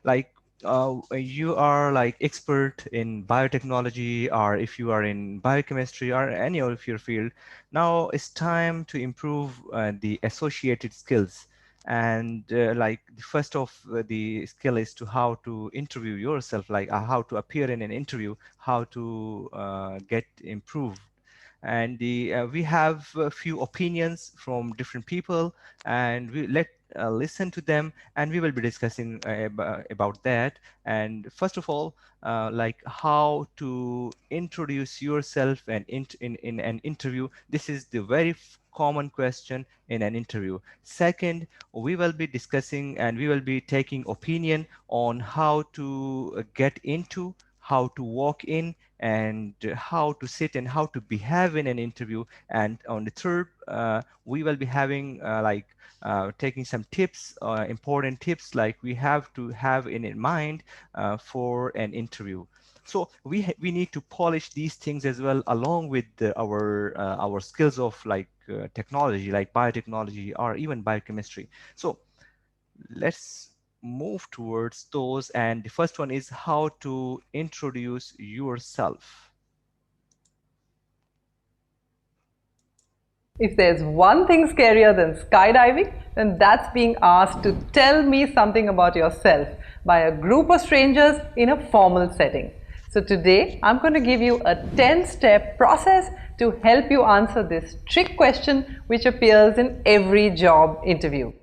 like you are like expert in biotechnology, or if you are in biochemistry or any of your field, now it's time to improve the associated skills. And like the first of the skill is to how to interview yourself, like how to appear in an interview, how to get improved. And we have a few opinions from different people, and we let listen to them, and we will be discussing about that. And first of all, like how to introduce yourself and in an interview. This is the very common question in an interview. Second, we will be discussing and we will be taking opinion on how to get into, how to walk in, and how to sit and how to behave in an interview. And on the third, we will be having taking some tips, important tips, like we have to have in mind for an interview. So we need to polish these things as well, along with our skills of like technology, like biotechnology or even biochemistry. So let's move towards those. And the first one is how to introduce yourself. If there's one thing scarier than skydiving, then that's being asked to tell me something about yourself by a group of strangers in a formal setting. So today, I'm going to give you a 10-step process to help you answer this trick question which appears in every job interview.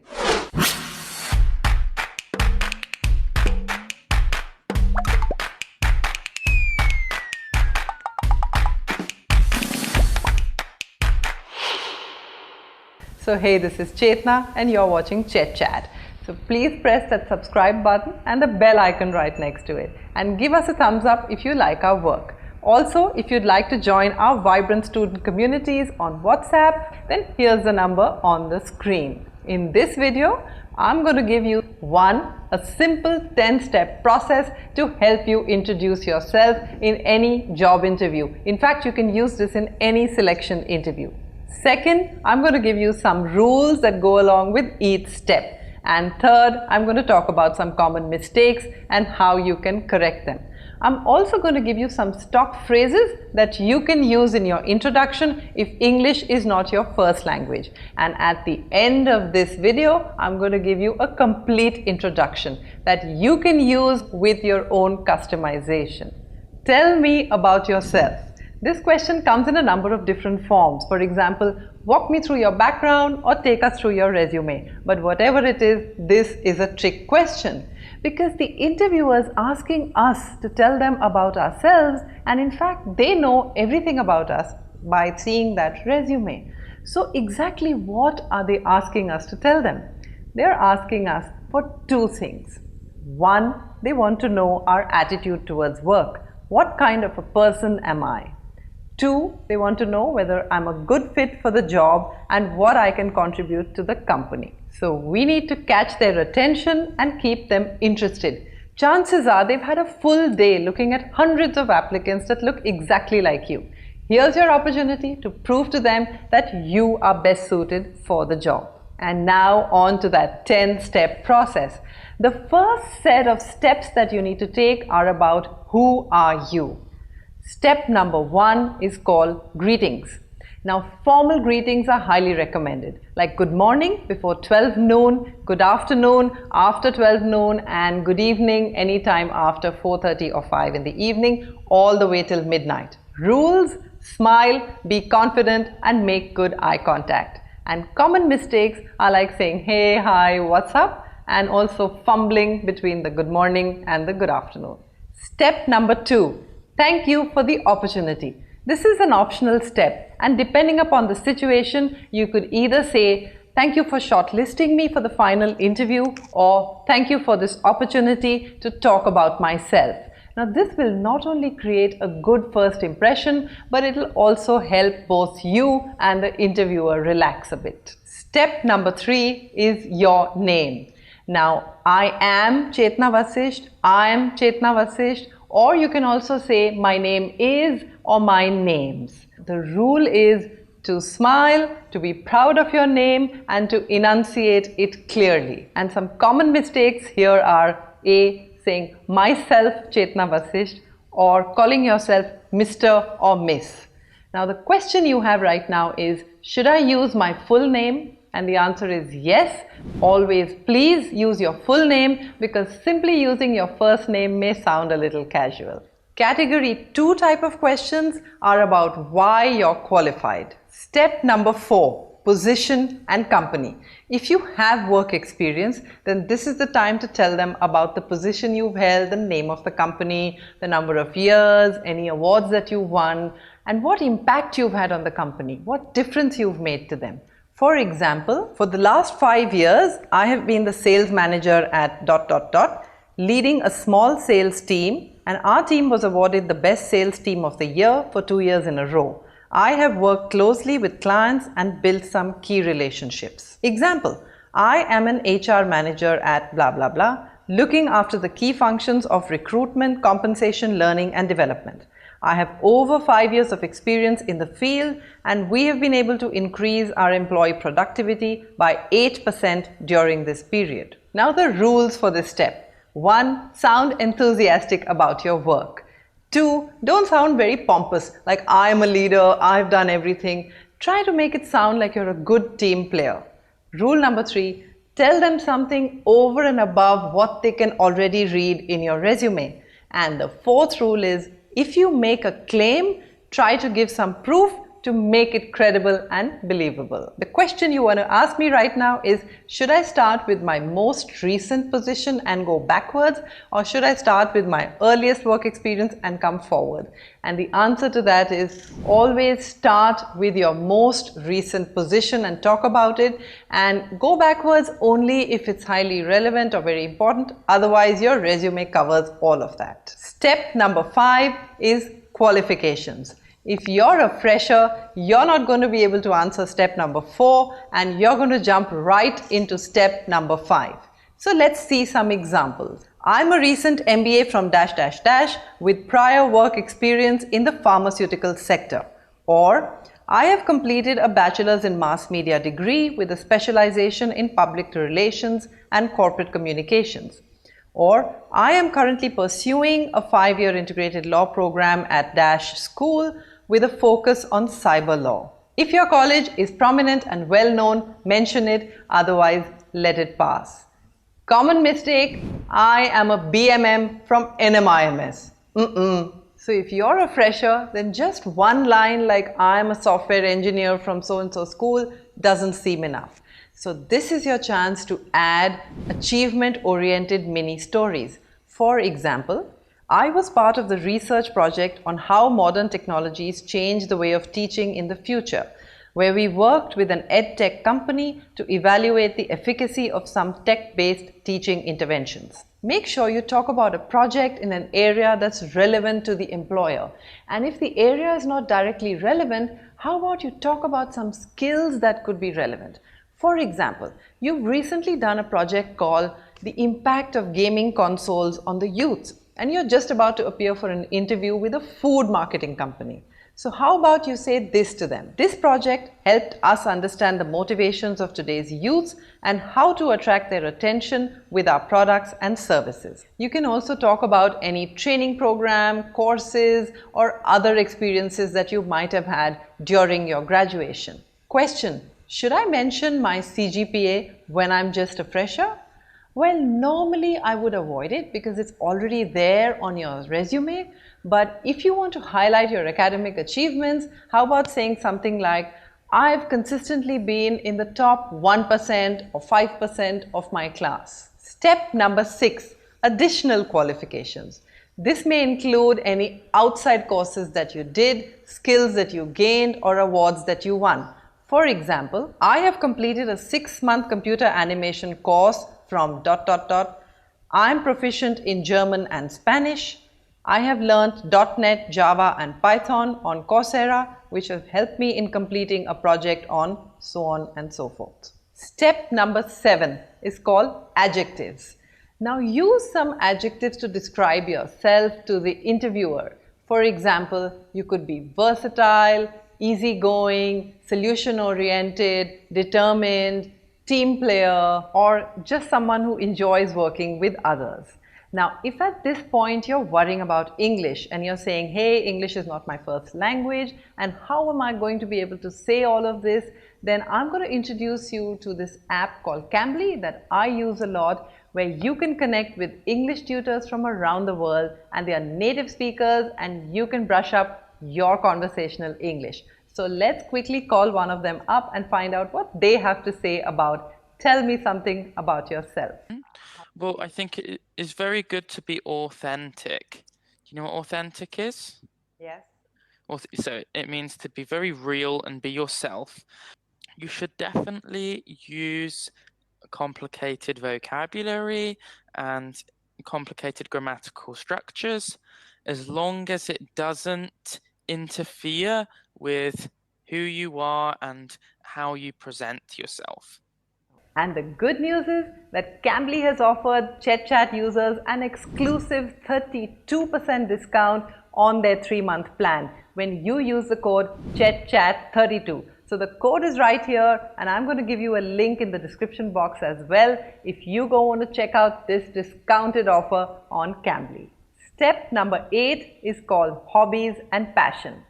So hey, this is Chetna and you're watching Chet Chat. So please press that subscribe button and the bell icon right next to it, and give us a thumbs up if you like our work. Also, if you'd like to join our vibrant student communities on WhatsApp, then here's the number on the screen. In this video, I'm going to give you a simple 10-step process to help you introduce yourself in any job interview. In fact, you can use this in any selection interview. Second, I'm going to give you some rules that go along with each step. And third, I'm going to talk about some common mistakes and how you can correct them. I'm also going to give you some stock phrases that you can use in your introduction if English is not your first language. And at the end of this video, I'm going to give you a complete introduction that you can use with your own customization. Tell me about yourself. This question comes in a number of different forms. For example, walk me through your background or take us through your resume. But whatever it is, this is a trick question because the interviewer is asking us to tell them about ourselves, and in fact, they know everything about us by seeing that resume. So exactly what are they asking us to tell them? They're asking us for two things. One, they want to know our attitude towards work. What kind of a person am I? Two, they want to know whether I'm a good fit for the job and what I can contribute to the company. So we need to catch their attention and keep them interested. Chances are they've had a full day looking at hundreds of applicants that look exactly like you. Here's your opportunity to prove to them that you are best suited for the job. And now on to that 10-step process. The first set of steps that you need to take are about who are you. Step number one is called greetings. Now, formal greetings are highly recommended, like good morning before 12 noon, good afternoon after 12 noon, and good evening anytime after 4:30 or 5 in the evening, all the way till midnight. Rules: smile, be confident, and make good eye contact. And common mistakes are like saying hey, hi, what's up, and also fumbling between the good morning and the good afternoon. Step number two. Thank you for the opportunity. This is an optional step, and depending upon the situation, you could either say, thank you for shortlisting me for the final interview, or thank you for this opportunity to talk about myself. Now, this will not only create a good first impression, but it will also help both you and the interviewer relax a bit. Step number three is your name. Now, I am Chetna Vasisht, I am Chetna Vasisht, or you can also say my name is or my names. The rule is to smile, to be proud of your name, and to enunciate it clearly. And some common mistakes here are A. saying myself Chetna Vasisht or calling yourself Mr. or Miss. Now the question you have right now is, should I use my full name? And the answer is yes. Always please use your full name, because simply using your first name may sound a little casual. Category 2 type of questions are about why you're qualified. Step number 4. Position and company. If you have work experience, then this is the time to tell them about the position you've held, the name of the company, the number of years, any awards that you won, and what impact you've had on the company, what difference you've made to them. For example, for the last 5 years, I have been the sales manager at ... leading a small sales team, and our team was awarded the best sales team of the year for 2 years in a row. I have worked closely with clients and built some key relationships. Example, I am an HR manager at ... looking after the key functions of recruitment, compensation, learning and development. I have over 5 years of experience in the field, and we have been able to increase our employee productivity by 8% during this period. Now the rules for this step. 1. Sound enthusiastic about your work. 2. Don't sound very pompous, like I'm a leader, I've done everything. Try to make it sound like you're a good team player. Rule number 3. Tell them something over and above what they can already read in your resume. And the 4th rule is, if you make a claim, try to give some proof to make it credible and believable. The question you want to ask me right now is, should I start with my most recent position and go backwards, or should I start with my earliest work experience and come forward? And the answer to that is, always start with your most recent position and talk about it, and go backwards only if it's highly relevant or very important. Otherwise, your resume covers all of that. Step number 5 is qualifications. If you're a fresher, you're not going to be able to answer step number 4, and you're going to jump right into step number 5. So let's see some examples. I'm a recent MBA from ... with prior work experience in the pharmaceutical sector. Or, I have completed a bachelor's in mass media degree with a specialization in public relations and corporate communications. Or, I am currently pursuing a 5-year integrated law program at school with a focus on cyber law. If your college is prominent and well known, mention it, otherwise let it pass. Common mistake, I am a BMM from NMIMS. So if you're a fresher, then just one line like I'm a software engineer from so-and-so school doesn't seem enough. So this is your chance to add achievement-oriented mini stories. For example, I was part of the research project on how modern technologies change the way of teaching in the future, where we worked with an edtech company to evaluate the efficacy of some tech-based teaching interventions. Make sure you talk about a project in an area that's relevant to the employer. And if the area is not directly relevant, how about you talk about some skills that could be relevant? For example, you've recently done a project called The Impact of Gaming Consoles on the Youth, and you're just about to appear for an interview with a food marketing company. So how about you say this to them? This project helped us understand the motivations of today's youths and how to attract their attention with our products and services. You can also talk about any training program, courses, or other experiences that you might have had during your graduation. Question: should I mention my CGPA when I'm just a fresher? Well, normally I would avoid it because it's already there on your resume. But if you want to highlight your academic achievements, how about saying something like, I've consistently been in the top 1% or 5% of my class. Step number 6, additional qualifications. This may include any outside courses that you did, skills that you gained, or awards that you won. For example, I have completed a 6-month computer animation course from ... I'm proficient in German and Spanish. I have learnt .NET, Java and Python on Coursera, which have helped me in completing a project on so on and so forth. Step number 7 is called adjectives. Now use some adjectives to describe yourself to the interviewer. For example, you could be versatile, easygoing, solution-oriented, determined, team player, or just someone who enjoys working with others. Now, if at this point you're worrying about English and you're saying, hey, English is not my first language, and how am I going to be able to say all of this? Then I'm going to introduce you to this app called Cambly that I use a lot, where you can connect with English tutors from around the world, and they are native speakers, and you can brush up your conversational English. So let's quickly call one of them up and find out what they have to say about tell me something about yourself. Well, I think it is very good to be authentic. Do you know what authentic is? Yes. So it means to be very real and be yourself. You should definitely use complicated vocabulary and complicated grammatical structures, as long as it doesn't interfere with who you are and how you present yourself. And the good news is that Cambly has offered ChetChat users an exclusive 32% discount on their 3-month plan when you use the code ChetChat32. So the code is right here, and I'm going to give you a link in the description box as well if you go want to check out this discounted offer on Cambly. Step number 8 is called hobbies and passion.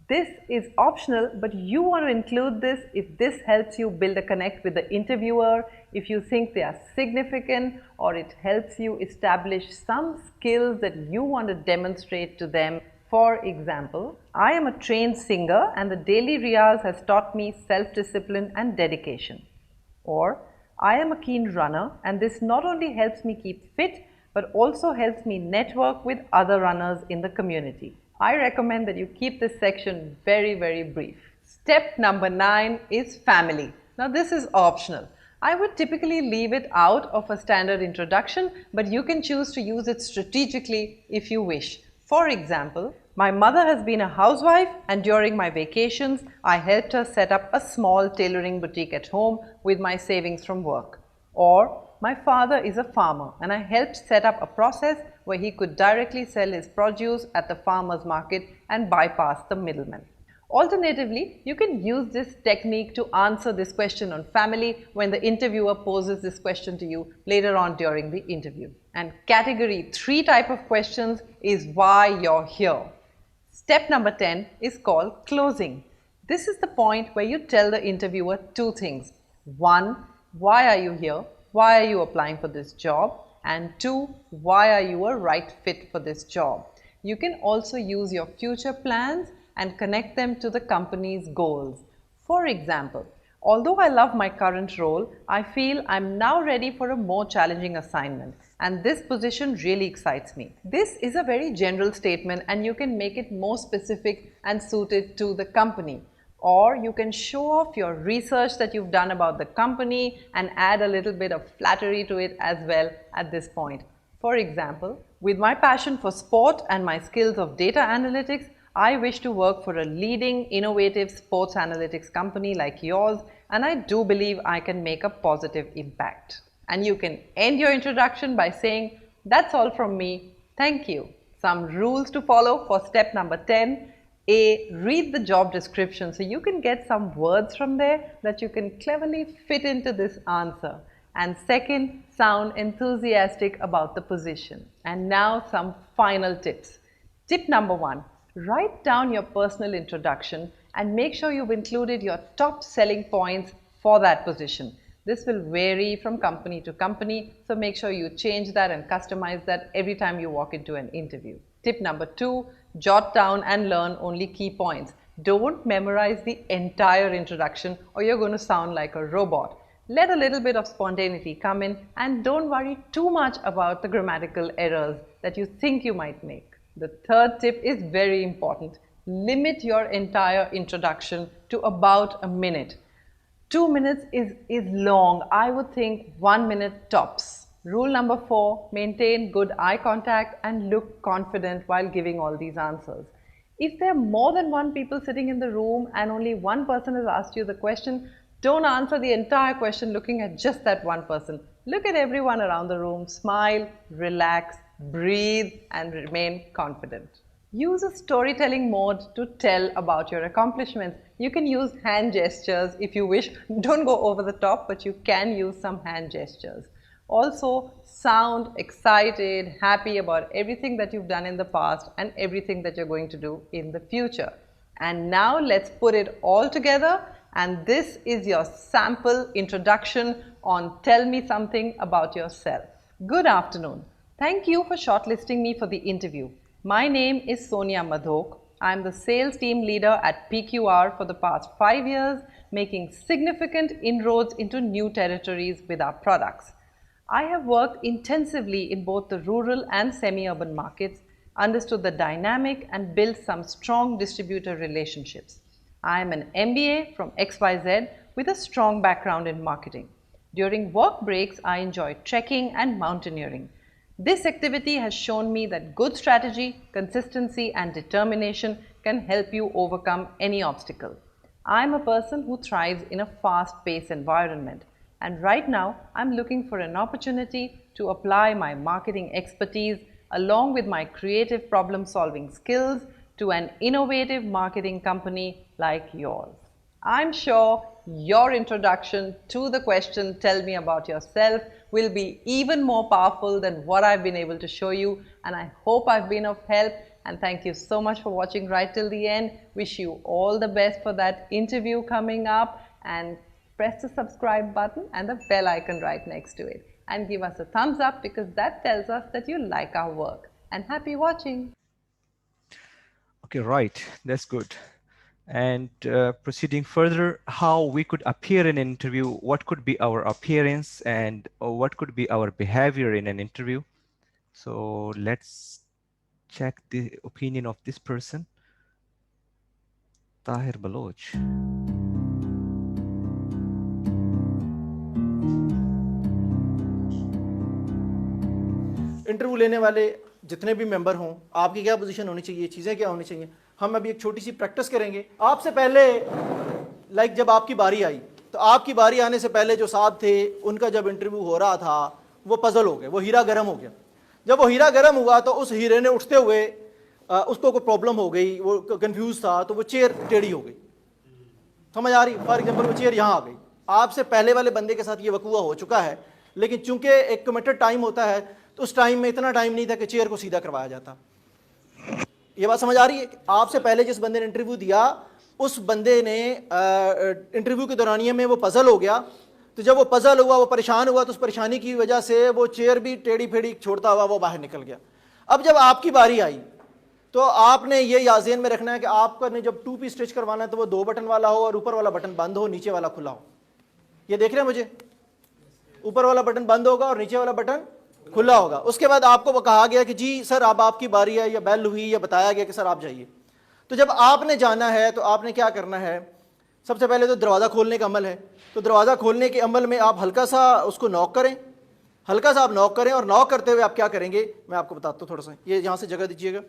This is optional, but you want to include this if this helps you build a connect with the interviewer, if you think they are significant, or it helps you establish some skills that you want to demonstrate to them. For example, I am a trained singer and the daily riyaz has taught me self-discipline and dedication. Or, I am a keen runner and this not only helps me keep fit, but also helps me network with other runners in the community. I recommend that you keep this section very, very brief. Step number 9 is family. Now this is optional. I would typically leave it out of a standard introduction, but you can choose to use it strategically if you wish. For example, my mother has been a housewife and during my vacations, I helped her set up a small tailoring boutique at home with my savings from work. Or, my father is a farmer and I helped set up a process where he could directly sell his produce at the farmer's market and bypass the middleman. Alternatively, you can use this technique to answer this question on family when the interviewer poses this question to you later on during the interview. And category 3 type of questions is why you're here. Step number 10 is called closing. This is the point where you tell the interviewer 2 things. 1, why are you here? Why are you applying for this job? And 2, why are you a right fit for this job? You can also use your future plans and connect them to the company's goals. For example, although I love my current role, I feel I'm now ready for a more challenging assignment and this position really excites me. This is a very general statement and you can make it more specific and suited to the company. Or you can show off your research that you've done about the company and add a little bit of flattery to it as well at this point. For example, with my passion for sport and my skills of data analytics, I wish to work for a leading innovative sports analytics company like yours, and I do believe I can make a positive impact. And you can end your introduction by saying, that's all from me, thank you. Some rules to follow for step number 10. A, read the job description so you can get some words from there that you can cleverly fit into this answer. And second, sound enthusiastic about the position. And now some final tips. Tip number 1, write down your personal introduction and make sure you've included your top selling points for that position. This will vary from company to company, so make sure you change that and customize that every time you walk into an interview. Tip number 2, jot down and learn only key points. Don't memorize the entire introduction or you're going to sound like a robot. Let a little bit of spontaneity come in and don't worry too much about the grammatical errors that you think you might make. The third tip is very important. Limit your entire introduction to about a minute. 2 minutes is long. I would think 1 minute tops. Rule number 4, maintain good eye contact and look confident while giving all these answers. If there are more than one people sitting in the room and only one person has asked you the question, don't answer the entire question looking at just that one person. Look at everyone around the room, smile, relax, breathe and remain confident. Use a storytelling mode to tell about your accomplishments. You can use hand gestures if you wish. Don't go over the top, but you can use some hand gestures. Also, sound excited, happy about everything that you've done in the past and everything that you're going to do in the future. And now let's put it all together, and this is your sample introduction on Tell Me Something About Yourself. Good afternoon. Thank you for shortlisting me for the interview. My name is Sonia Madhok. I'm the sales team leader at PQR for the past 5 years, making significant inroads into new territories with our products. I have worked intensively in both the rural and semi-urban markets, understood the dynamic and built some strong distributor relationships. I am an MBA from XYZ with a strong background in marketing. During work breaks, I enjoy trekking and mountaineering. This activity has shown me that good strategy, consistency and determination can help you overcome any obstacle. I am a person who thrives in a fast-paced environment, and right now I'm looking for an opportunity to apply my marketing expertise along with my creative problem-solving skills to an innovative marketing company like yours. I'm sure your introduction to the question, tell me about yourself, will be even more powerful than what I've been able to show you, and I hope I've been of help. And thank you so much for watching right till the end. Wish you all the best for that interview coming up, and press the subscribe button and the bell icon right next to it, and give us a thumbs up because that tells us that you like our work. And happy watching. Okay, right. That's good. And proceeding further, how we could appear in an interview, what could be our appearance, and what could be our behavior in an interview. So let's check the opinion of this person, Tahir Baloch. Interview लेने वाले जितने भी member हों, आपकी क्या position होनी चाहिए, चीज़ें क्या होनी चाहिए, हम अभी एक छोटी सी प्रैक्टिस करेंगे। आपसे पहले जब आपकी बारी आई, तो आपकी बारी आने से पहले जो साहब थे उनका जब इंटरव्यू हो रहा था वो पजल हो गए, वो हीरा गर्म हो गया। जब वो हीरा गर्म हुआ तो उस हीरे ने उठते हुए उसको कोई प्रॉब्लम हो गई, वो कंफ्यूज था, तो वो चेयर टेढ़ी हो गई। समझ आ रही? फॉर एग्जाम्पल वो चेयर यहाँ आ गई। आपसे पहले वाले बंदे के साथ ये वकूआ हो चुका है, लेकिन चूंकि एक कमिटेड टाइम होता है तो उस टाइम में इतना टाइम नहीं था कि चेयर को सीधा करवाया जाता। ये बात समझ आ रही है? आपसे पहले जिस बंदे ने इंटरव्यू दिया उस बंदे ने इंटरव्यू के दौरानिए में वो पजल हो गया। तो जब वो पजल हुआ, वो परेशान हुआ, तो उस परेशानी की वजह से वो चेयर भी टेढ़ी फेढ़ी छोड़ता हुआ वो बाहर निकल गया। अब जब आपकी बारी आई तो आपने ये याज़ेन में रखना है कि आपका ने जब 2 पीस स्टिच करवाना है तो वो 2 बटन वाला हो और ऊपर वाला बटन बंद हो, नीचे वाला खुला हो। ये देख रहे हैं मुझे? ऊपर वाला बटन बंद होगा और नीचे वाला बटन खुला होगा। उसके बाद आपको वो कहा गया कि जी सर अब आपकी बारी है, या बेल हुई, या बताया गया कि सर आप जाइए। तो जब आपने जाना है तो आपने क्या करना है? सबसे पहले तो दरवाज़ा खोलने का अमल है। तो दरवाज़ा खोलने के अमल में आप हल्का सा उसको नॉक करें, हल्का सा आप नॉक करें, और नॉक करते हुए आप क्या करेंगे मैं आपको बताता हूँ। थोड़ा सा ये यहाँ से जगह दीजिएगा।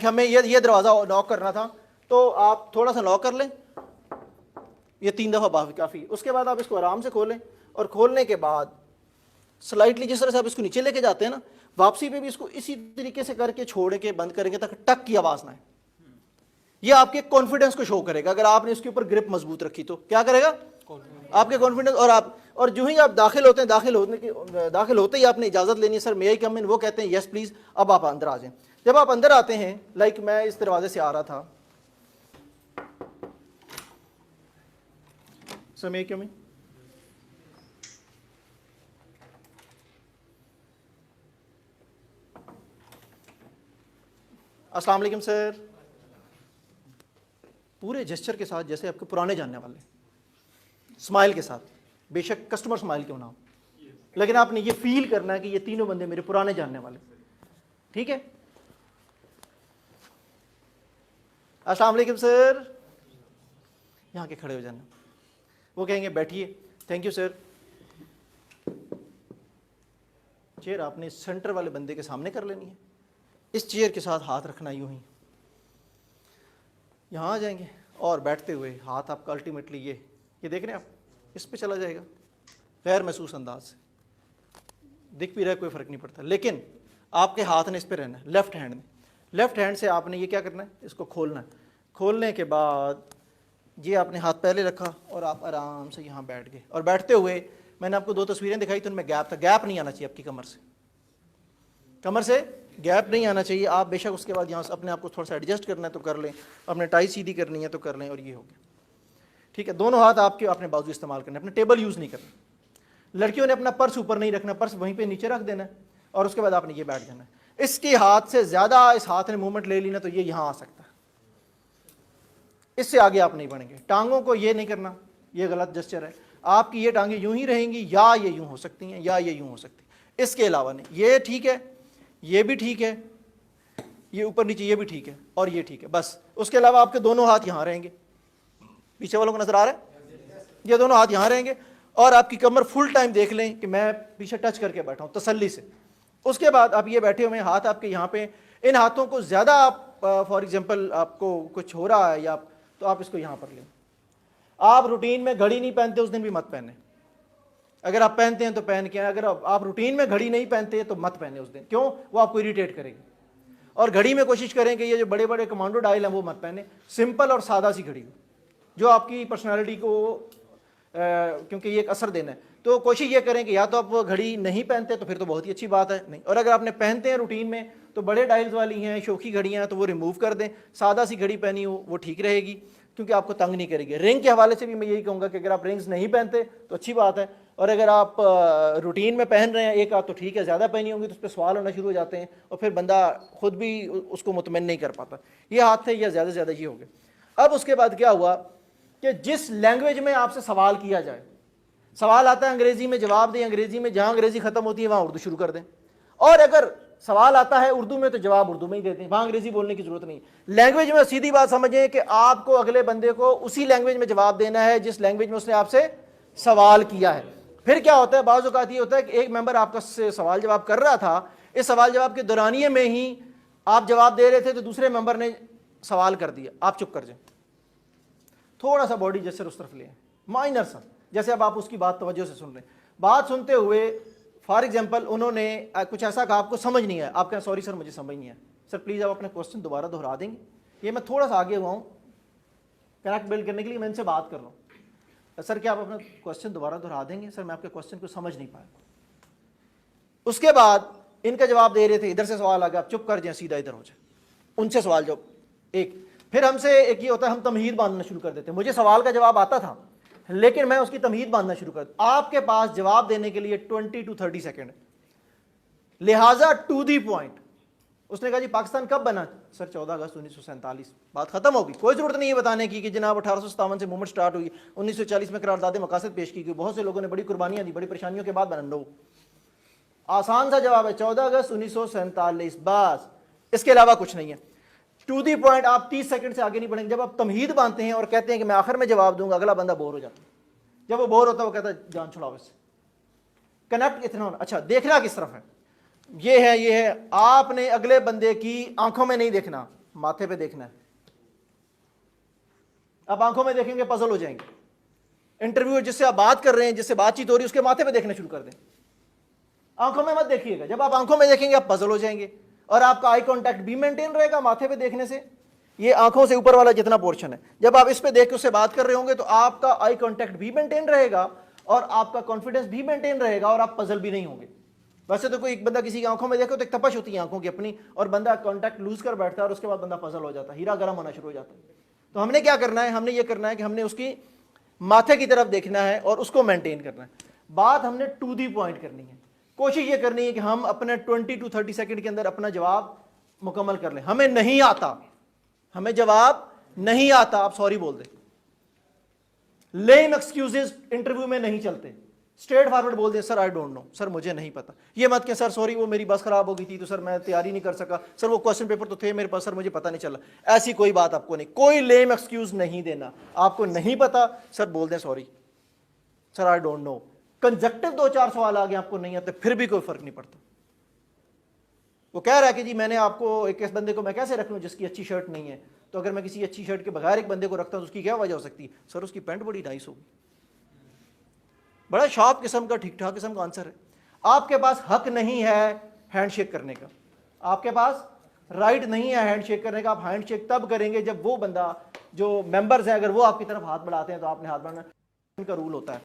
हमें ये दरवाज़ा नॉक करना था, तो आप थोड़ा सा नॉक कर लें, ये 3 दफ़ा काफ़ी। उसके बाद आप इसको आराम से खोलें, और खोलने के बाद स्लाइटली जिस तरह से आप इसको नीचे लेके जाते हैं ना, वापसी पे भी इसको इसी तरीके से करके छोड़ के बंद करेंगे ताकि टक की आवाज़ ना आए। ये आपके कॉन्फिडेंस को शो करेगा। अगर आपने इसके ऊपर ग्रिप मजबूत रखी तो क्या करेगा? आपके कॉन्फिडेंस। और जो ही आप दाखिल होते हैं, दाखिल होते ही आपने इजाज़त लेनी है, सर मे आई कम इन। वो कहते हैं यस प्लीज़, अब आप अंदर आ जाएं। जब आप अंदर आते हैं, मैं इस दरवाजे से आ रहा था, सर मे आई कम इन। अस्सलाम वालेकुम सर। पूरे जेस्चर के साथ, जैसे आपके पुराने जानने वाले, स्माइल के साथ, बेशक कस्टमर स्माइल क्यों ना हो, लेकिन आपने ये फील करना है कि ये तीनों बंदे मेरे पुराने जानने वाले। ठीक है? अस्सलाम वालेकुम सर। यहाँ के खड़े हो जाना। वो कहेंगे बैठिए, थैंक यू सर। चेयर आपने सेंटर वाले बंदे के सामने कर लेनी है। इस चेयर के साथ हाथ रखना यूं ही, यहाँ आ जाएंगे, और बैठते हुए हाथ आपका अल्टीमेटली ये देख रहे हैं आप, इस पे चला जाएगा गैर महसूस अंदाज से। दिख भी रहा है, कोई फ़र्क नहीं पड़ता, लेकिन आपके हाथ ने इस पे रहना है, लेफ्ट हैंड में। लेफ्ट हैंड से आपने ये क्या करना है? इसको खोलना है। खोलने के बाद ये आपने हाथ पहले रखा और आप आराम से यहाँ बैठ गए। और बैठते हुए मैंने आपको 2 तस्वीरें दिखाई तो उनमें गैप था, गैप नहीं आना चाहिए आपकी कमर से गैप नहीं आना चाहिए। आप बेशक उसके बाद यहाँ से अपने आप को थोड़ा सा एडजस्ट करना है तो कर लें, अपने टाई सीधी करनी है तो कर लें, और ये हो गया, ठीक है। दोनों हाथ आपके अपने बाजू इस्तेमाल करने, अपने टेबल यूज़ नहीं करना। लड़कियों ने अपना पर्स ऊपर नहीं रखना, पर्स वहीं पे नीचे रख देना है, और उसके बाद आपने ये बैठ जाना है। इसके हाथ से ज़्यादा इस हाथ ने मूवमेंट ले ली ना तो ये यहाँ आ सकता है, इससे आगे आप नहीं बढ़ेंगे। टांगों को ये नहीं करना, ये गलत जेस्चर है। आपकी ये टांगें यूं ही रहेंगी, या ये यूं हो सकती हैं, या ये यूं हो सकती है, इसके अलावा नहीं। ये ठीक है, ये भी ठीक है, ये ऊपर नीचे ये भी ठीक है, और ये ठीक है, बस। उसके अलावा आपके दोनों हाथ यहाँ रहेंगे, पीछे वालों को नजर आ रहा है, ये दोनों हाथ यहाँ रहेंगे, और आपकी कमर फुल टाइम देख लें कि मैं पीछे टच करके बैठा हूँ तसल्ली से। उसके बाद आप ये बैठे हुए हाथ आपके यहाँ पे, इन हाथों को ज़्यादा आप फॉर एग्जांपल आपको कुछ हो रहा है या तो आप इसको यहाँ पर लें। आप रूटीन में घड़ी नहीं पहनते उस दिन भी मत पहने, अगर आप पहनते हैं तो पहन के, अगर आप रूटीन में घड़ी नहीं पहनते तो मत पहने उस दिन, क्यों? वो आपको इरिटेट करेगी। और घड़ी में कोशिश करें कि ये जो बड़े बड़े कमांडो डायल हैं वो मत पहने, सिंपल और सादा सी घड़ी हो जो आपकी पर्सनालिटी को क्योंकि ये एक असर देना है, तो कोशिश ये करें कि या तो आप घड़ी नहीं पहनते तो फिर तो बहुत ही अच्छी बात है, नहीं, और अगर आपने पहनते हैं रूटीन में तो बड़े डायल्स वाली हैं, शौकी घड़ियाँ हैं, तो वो रिमूव कर दें, सादा सी घड़ी पहनी हो वो ठीक रहेगी, क्योंकि आपको तंग नहीं करेगी। रिंग के हवाले से भी मैं यही कहूँगा कि अगर आप रिंग्स नहीं पहनते तो अच्छी बात है, और अगर आप रूटीन में पहन रहे हैं एक हाथ तो ठीक है, ज़्यादा पहनी होंगी तो उस पर सवाल होना शुरू हो जाते हैं, और फिर बंदा खुद भी उसको मुतमईन नहीं कर पाता। ये हाथ थे या ज़्यादा से ज़्यादा ये हो गया। अब उसके बाद क्या हुआ कि जिस लैंग्वेज में आपसे सवाल किया जाए, सवाल आता है अंग्रेजी में, जवाब दें अंग्रेजी में, जहां अंग्रेजी खत्म होती है वहां उर्दू शुरू कर दें, और अगर सवाल आता है उर्दू में तो जवाब उर्दू में ही देते हैं, वहां अंग्रेजी बोलने की जरूरत नहीं। लैंग्वेज में सीधी बात समझें कि आपको अगले बंदे को उसी लैंग्वेज में जवाब देना है जिस लैंग्वेज में उसने आपसे सवाल किया है। फिर क्या होता है, बाज़ औक़ात ये होता है कि एक मेंबर आपका सवाल जवाब कर रहा था, इस सवाल जवाब के दौरानिए में ही आप जवाब दे रहे थे तो दूसरे मेंबर ने सवाल कर दिया, आप चुप कर जाए, थोड़ा सा बॉडी जेस्चर उस तरफ ले, माइनर सा, जैसे अब आप उसकी बात तवज्जो से सुन रहे हैं। बात सुनते हुए फॉर एग्जांपल उन्होंने कुछ ऐसा कहा आपको समझ नहीं आया, आप कहें सॉरी सर मुझे समझ नहीं आया, सर प्लीज़ आप अपना क्वेश्चन दोबारा दोहरा देंगे। ये मैं थोड़ा सा आगे हुआ हूँ कनेक्ट बिल्ड करने के लिए, मैं इनसे बात कर रहा हूँ, सर क्या आप अपना क्वेश्चन दोबारा दोहरा देंगे, सर मैं आपके क्वेश्चन को समझ नहीं पाया। उसके बाद इनका जवाब दे रहे थे, इधर से सवाल आ गया, आप चुप कर जाए, सीधा इधर हो जाए, उनसे सवाल जवाब एक। फिर हमसे एक ये होता है, हम तमहीद बांधना शुरू कर देते हैं। मुझे सवाल का जवाब आता था लेकिन मैं उसकी तमहीद बांधना शुरू कर, आपके पास जवाब देने के लिए 20 to 30 सेकेंड, लिहाजा टू दी पॉइंट। उसने कहा जी पाकिस्तान कब बना, सर 14 अगस्त 1947, बात खत्म होगी, कोई जरूरत नहीं है बताने की कि जनाब 1857 से मूवमेंट स्टार्ट हुई, 1940 में करारदाद मकासद पेश की गई, बहुत से लोगों ने बड़ी कुर्बानियां दी, बड़ी परेशानियों के बाद बना। नो, आसान सा जवाब है 14 अगस्त 1947, बस, इसके अलावा कुछ नहीं है। टू दी पॉइंट, आप 30 सेकंड से आगे नहीं बढ़ेंगे। जब आप तमहीद बांधते हैं और कहते हैं कि मैं आखिर में जवाब दूंगा, अगला बंदा बोर हो जाता है, जब वो बोर होता है वो कहता है जान छुड़ाओ इससे, कनेक्ट इतना होना। अच्छा, देखना किस तरफ है, ये है, आपने अगले बंदे की आंखों में नहीं देखना, माथे पे देखना है। आप आंखों में देखेंगे पजल हो जाएंगे। इंटरव्यू जिससे आप बात कर रहे हैं, जिससे बातचीत हो रही है, उसके माथे पे देखना शुरू कर दें, आंखों में मत देखिएगा। जब आप आंखों में देखेंगे आप पजल हो जाएंगे, और आपका आई कांटेक्ट भी मेंटेन रहेगा माथे पे देखने से। ये आंखों से ऊपर वाला जितना पोर्शन है, जब आप इस पे देख के उससे बात कर रहे होंगे तो आपका आई कांटेक्ट भी मेंटेन रहेगा और आपका कॉन्फिडेंस भी मेंटेन रहेगा, और आप पजल भी नहीं होंगे। वैसे तो कोई एक बंदा किसी की आंखों में देखो तो एक तपश होती है आंखों की अपनी, और बंदा कांटेक्ट लूज कर बैठता है और उसके बाद बंदा पजल हो जाता है, हीरा गर्म होना शुरू हो जाता है। तो हमने क्या करना है, हमने ये करना है कि हमने उसकी माथे की तरफ देखना है और उसको मेंटेन करना है। बात हमने टू दी पॉइंट करनी है। कोशिश ये करनी है कि हम अपने 20 to 30 सेकंड के अंदर अपना जवाब मुकम्मल कर लें। हमें नहीं आता, हमें जवाब नहीं आता, आप सॉरी बोल दें। लेम एक्सक्यूजेस इंटरव्यू में नहीं चलते, स्ट्रेट फॉरवर्ड बोल दें, sir I don't know, sir मुझे नहीं पता। ये मत कि सर सॉरी वो मेरी बस खराब हो गई थी तो सर मैं तैयारी नहीं कर सका, सर वो क्वेश्चन पेपर तो थे मेरे पास, सर मुझे पता नहीं चला। ऐसी कोई बात आपको नहीं, कोई लेम एक्सक्यूज नहीं देना। आपको नहीं पता, सर बोल दें sorry, sir I don't know. Conjunctive 2-4 सवाल आ गए आपको नहीं आते, फिर भी कोई फर्क नहीं पड़ता। वो कह रहा है कि जी मैंने आपको एक इस बंदे को मैं कैसे रख लूं जिसकी अच्छी शर्ट नहीं है, तो अगर मैं किसी अच्छी शर्ट के बगैर एक बंदे को रखता हूं तो उसकी क्या वजह हो सकती है, सर उसकी पैंट बड़ी नाइस होगी। बड़ा शॉर्प किस्म का, ठीक ठाक किस्म का आंसर है। आपके पास हक नहीं है हैंडशेक करने का, आपके पास राइट नहीं है हैंडशेक करने का। आप हैंडशेक तब करेंगे जब वो बंदा, जो मेंबर्स हैं, अगर वो आपकी तरफ हाथ बढ़ाते हैं तो आपने हाथ बढ़ाना, इनका रूल होता है।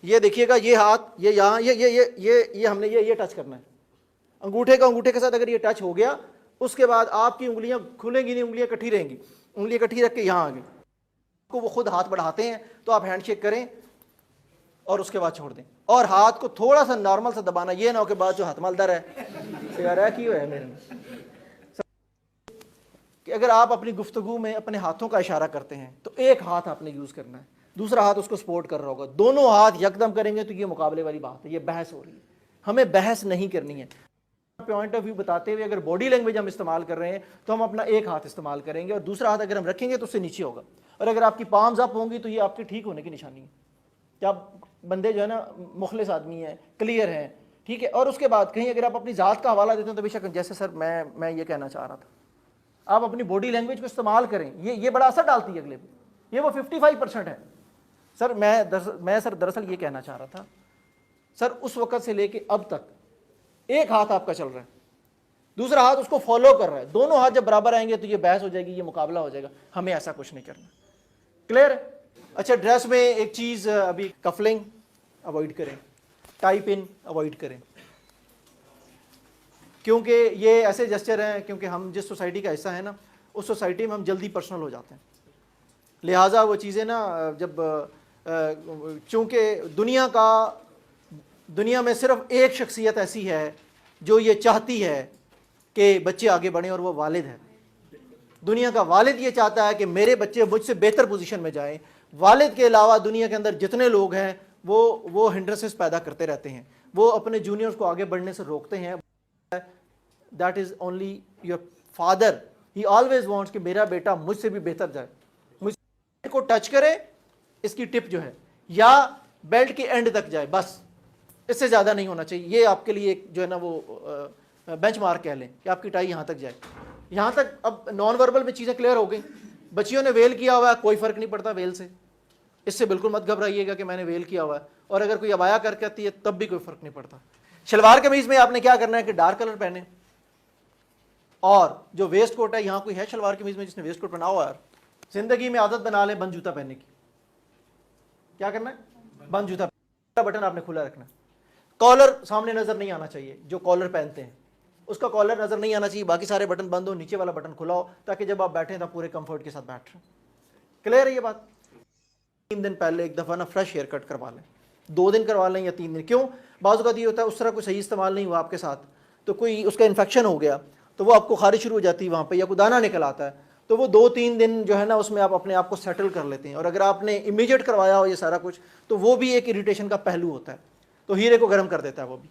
ये देखिएगा, ये हाथ, ये यहाँ, ये हमने ये टच करना है। अंगूठे का अंगूठे के साथ अगर ये टच हो गया, उसके बाद आपकी उंगलियां खुलेंगी नहीं, उंगलियां इकट्ठी रहेंगी। उंगली इकट्ठी रख के यहाँ आगे को वो खुद हाथ बढ़ाते हैं, तो आप हैंडशेक करें और उसके बाद छोड़ दें, और हाथ को थोड़ा सा नॉर्मल सा दबाना, ये ना हो के बाद जो हाथ मालदार है यार है क्यों है मेरे में। कि अगर आप अपनी गुफ्तगू में अपने हाथों का इशारा करते हैं तो एक हाथ आपने यूज करना है, दूसरा हाथ उसको सपोर्ट कर रहा होगा, दोनों हाथ यकदम करेंगे तो ये मुकाबले वाली बात है, ये बहस हो रही है। हमें बहस नहीं करनी है। पॉइंट ऑफ व्यू बताते हुए अगर बॉडी लैंग्वेज हम इस्तेमाल कर रहे हैं तो हम अपना एक हाथ इस्तेमाल करेंगे और दूसरा हाथ अगर हम रखेंगे तो उससे नीचे होगा, और अगर आपकी पाम्स अप होंगी तो ये आपके ठीक होने की निशानी है कि आप बंदे जो है ना मुखलिस आदमी है, क्लियर है, ठीक है। और उसके बाद कहीं अगर आप अपनी ज़ात का हवाला देते हैं तो बेशक, जैसे सर मैं ये कहना चाह रहा था, आप अपनी बॉडी लैंग्वेज को इस्तेमाल करें, ये बड़ा असर डालती है अगले पे। ये वो 55% है सर। मैं सर दरअसल ये कहना चाह रहा था सर, उस वक्त से लेके अब तक एक हाथ आपका चल रहा है, दूसरा हाथ उसको फॉलो कर रहा है, दोनों हाथ जब बराबर आएंगे तो ये बहस हो जाएगी, ये मुकाबला हो जाएगा। हमें ऐसा कुछ नहीं करना। क्लियर है? अच्छा, ड्रेस में एक चीज़ अभी, कफलिंग अवॉइड करें, टाई पिन अवॉइड करें, क्योंकि ये ऐसे जेस्चर हैं, क्योंकि हम जिस सोसाइटी का हिस्सा है ना, उस सोसाइटी में हम जल्दी पर्सनल हो जाते हैं। लिहाजा वो चीज़ें ना, जब चूँकि दुनिया में सिर्फ एक शख्सियत ऐसी है जो ये चाहती है कि बच्चे आगे बढ़ें, और वो वालिद है। दुनिया का वालिद ये चाहता है कि मेरे बच्चे मुझसे बेहतर पोजीशन में जाएं। वालिद के अलावा दुनिया के अंदर जितने लोग हैं वो हिंड्रेंसेस पैदा करते रहते हैं, वो अपने जूनियर्स को आगे बढ़ने से रोकते हैं। That is only your father, he always wants कि मेरा बेटा मुझसे भी बेहतर जाए, मुझसे को टच करे, इसकी टिप जो है, या बेल्ट के एंड तक जाए, बस इससे ज़्यादा नहीं होना चाहिए। ये आपके लिए एक जो है ना वो बेंचमार्क कह लें कि आपकी टाई यहाँ तक जाए, यहाँ तक। अब नॉन वर्बल में चीज़ें क्लियर हो गई। बच्चियों ने वेल किया हुआ है, कोई फ़र्क नहीं पड़ता वेल से, इससे बिल्कुल मत घबराइएगा कि मैंने वेल किया हुआ है। और अगर कोई अबाया करके आती है तब भी कोई फ़र्क नहीं पड़ता। शलवार कमीज़ में आपने क्या करना है कि डार्क कलर पहने, और जो वेस्ट कोट है, यहाँ कोई है शलवार कमीज़ में जिसने वेस्ट कोट पहना हुआ है, ज़िंदगी में आदत बना लें बंद जूता पहनने की। क्या करना है? बंद जूता, बटन आपने खुला रखना है। कॉलर सामने नज़र नहीं आना चाहिए, जो कॉलर पहनते हैं उसका कॉलर नज़र नहीं आना चाहिए, बाकी सारे बटन बंद हो, नीचे वाला बटन खुला हो, ताकि जब आप बैठें तो पूरे कंफर्ट के साथ बैठ रहे। क्लियर है ये बात? 3 दिन पहले एक दफ़ा ना फ्रेश हेयर कट करवा लें, 2 दिन करवा लें या 3 दिन। क्यों? बाज़ औक़ात ये होता है उस तरह कोई सही इस्तेमाल नहीं हुआ आपके साथ, तो कोई उसका इन्फेक्शन हो गया तो वो आपको खारिश शुरू हो जाती है वहाँ पर, या कोई दाना निकल आता है, तो वो 2-3 दिन जो है ना उसमें आप अपने आप को सेटल कर लेते हैं। और अगर आपने इमीडिएट करवाया हो ये सारा कुछ, तो वो भी एक इरीटेशन का पहलू होता है, तो हीरे को गर्म कर देता है वो भी।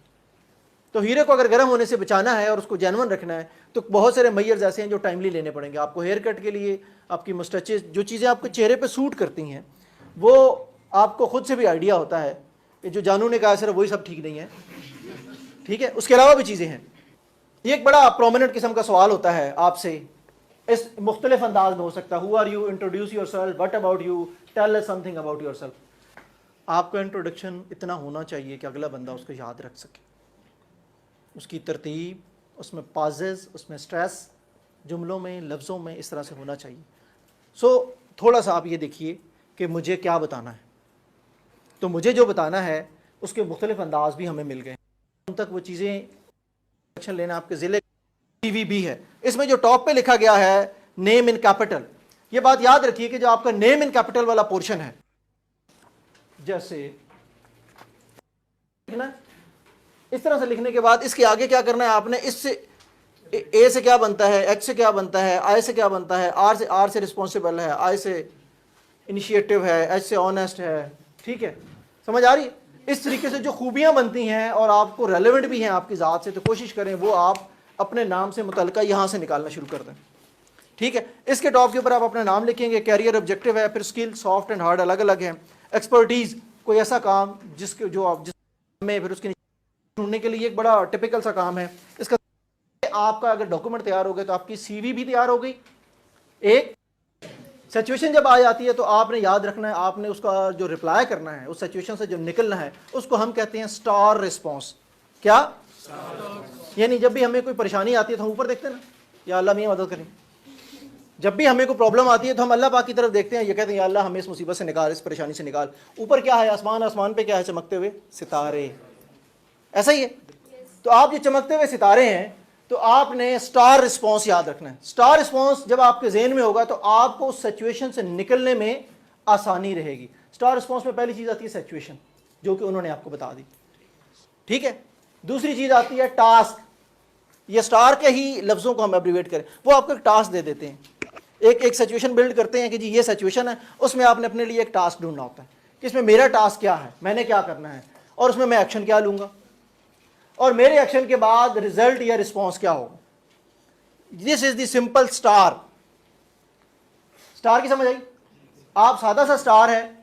तो हीरे को अगर गर्म होने से बचाना है और उसको जेन्युइन रखना है, तो बहुत सारे मेजर्स ऐसे हैं जो टाइमली लेने पड़ेंगे आपको। हेयर कट के लिए आपकी मुस्टचेस, जो चीज़ें आपके चेहरे पे सूट करती हैं, वो आपको खुद से भी आइडिया होता है कि जो जानू ने कहा सिर्फ वही सब ठीक नहीं है, ठीक है, उसके अलावा भी चीज़ें हैं। ये एक बड़ा प्रोमिनेंट किस्म का सवाल होता है आपसे, इस मुख्तलिफ अंदाज में हो सकता है। Who are you, introduce yourself, what about you, tell us something about yourself. आपका इंट्रोडक्शन इतना होना चाहिए कि अगला बंदा उसको याद रख सके, उसकी तरतीब, उसमें पाजेज, उसमें स्ट्रेस, जुमलों में, लफ्ज़ों में इस तरह से होना चाहिए। सो थोड़ा सा आप ये देखिए कि मुझे क्या बताना है, तो मुझे जो बताना है उसके मुख्तलिफ अंदाज भी हमें मिल गए। उन तक वो चीज़ें एक्शन लेना आपके ज़िले CV भी है। इसमें जो टॉप पे लिखा गया है नेम इन कैपिटल, ये बात याद रखिए कि जो आपका नेम इन कैपिटल वाला पोर्शन है, जैसे लिखना, इस तरह से लिखने के बाद इसके आगे क्या करना है आपने, इससे ए से क्या बनता है, एच से क्या बनता है, आई से क्या बनता है, आर से रिस्पॉन्सिबल है, आई से इनिशिएटिव है, एच से ऑनेस्ट है, ठीक है, समझ आ रही है? इस तरीके से जो खूबियां बनती हैं और आपको रेलेवेंट भी हैं आपकी ज़ात से, तो कोशिश करें वो आप अपने नाम से मुतल्लिका यहाँ से निकालना शुरू कर दें, ठीक है। इसके टॉप के ऊपर आप अपना नाम लिखेंगे, कैरियर ऑब्जेक्टिव है, फिर स्किल, सॉफ्ट एंड हार्ड अलग अलग हैं, एक्सपर्टीज़, कोई ऐसा काम जिसके जो आप जिस में, फिर उसके ढूंढने के लिए एक बड़ा टिपिकल सा काम है इसका। आपका अगर डॉक्यूमेंट तैयार हो गए तो आपकी CV भी तैयार हो गई। एक सिचुएशन जब आ जाती है तो आपने याद रखना है, आपने उसका जो रिप्लाई करना है, उस सिचुएशन से जो निकलना है, उसको हम कहते हैं स्टार रिस्पॉन्स। क्या? यानी जब भी हमें कोई परेशानी आती है तो हम ऊपर देखते हैं ना, या अल्लाह मियां मदद करें, जब भी हमें कोई प्रॉब्लम आती है तो हम अल्लाह पाक की तरफ देखते हैं, ये कहते हैं या अल्लाह हमें इस मुसीबत से निकाल, इस परेशानी से निकाल। ऊपर क्या है? आसमान, आसमान पे क्या है? चमकते हुए सितारे। ऐसा ही है। तो आप ये चमकते हुए सितारे हैं, तो आपने स्टार रिस्पॉन्स याद रखना है। स्टार रिस्पॉन्स जब आपके जहन में होगा तो आपको उस सिचुएशन से निकलने में आसानी रहेगी। स्टार रिस्पॉन्स में पहली चीज़ आती है सिचुएशन, जो कि उन्होंने आपको बता दी, ठीक है। दूसरी चीज़ आती है टास्क। ये स्टार के ही लफ्ज़ों को हम एब्रीवेट करें, वो आपको एक टास्क दे देते हैं, एक सिचुएशन बिल्ड करते हैं कि जी ये सिचुएशन है, उसमें आपने अपने लिए एक टास्क ढूंढना होता है कि इसमें मेरा टास्क क्या है, मैंने क्या करना है, और उसमें मैं एक्शन क्या लूँगा, और मेरे एक्शन के बाद रिजल्ट या रिस्पॉन्स क्या होगा। This is the simple star. Star की समझ आई? आप सादा सा स्टार है,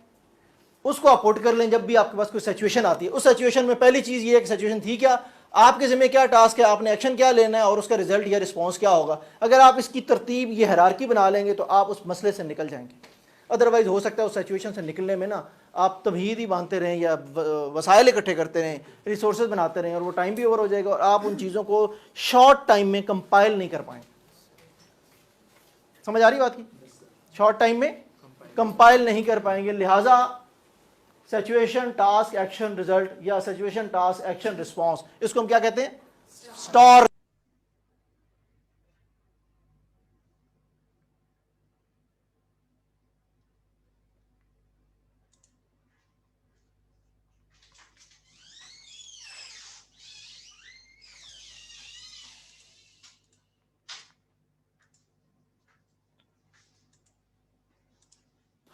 उसको आप पुट कर लें जब भी आपके पास कोई सिचुएशन आती है। उस सिचुएशन में पहली चीज़ ये है कि सिचुएशन थी क्या, आपके ज़िम्मे क्या टास्क है, आपने एक्शन क्या लेना है, और उसका रिजल्ट या रिस्पॉन्स क्या होगा। अगर आप इसकी तरतीब, ये हायरार्की बना लेंगे तो आप उस मसले से निकल जाएंगे। अदरवाइज हो सकता है उस सिचुएशन से निकलने में ना आप तमहीद ही बांधते रहें या वसाइल इकट्ठे करते रहें, रिसोर्सेज बनाते रहें, और वो टाइम भी ओवर हो जाएगा और आप उन चीज़ों को शॉर्ट टाइम में कंपाइल नहीं कर पाएंगे। समझ आ रही बात की? शॉर्ट टाइम में कंपाइल नहीं कर पाएंगे। लिहाजा सिचुएशन, टास्क, एक्शन, रिजल्ट, या सिचुएशन, टास्क, एक्शन, रिस्पॉन्स, इसको हम क्या कहते हैं? स्टार।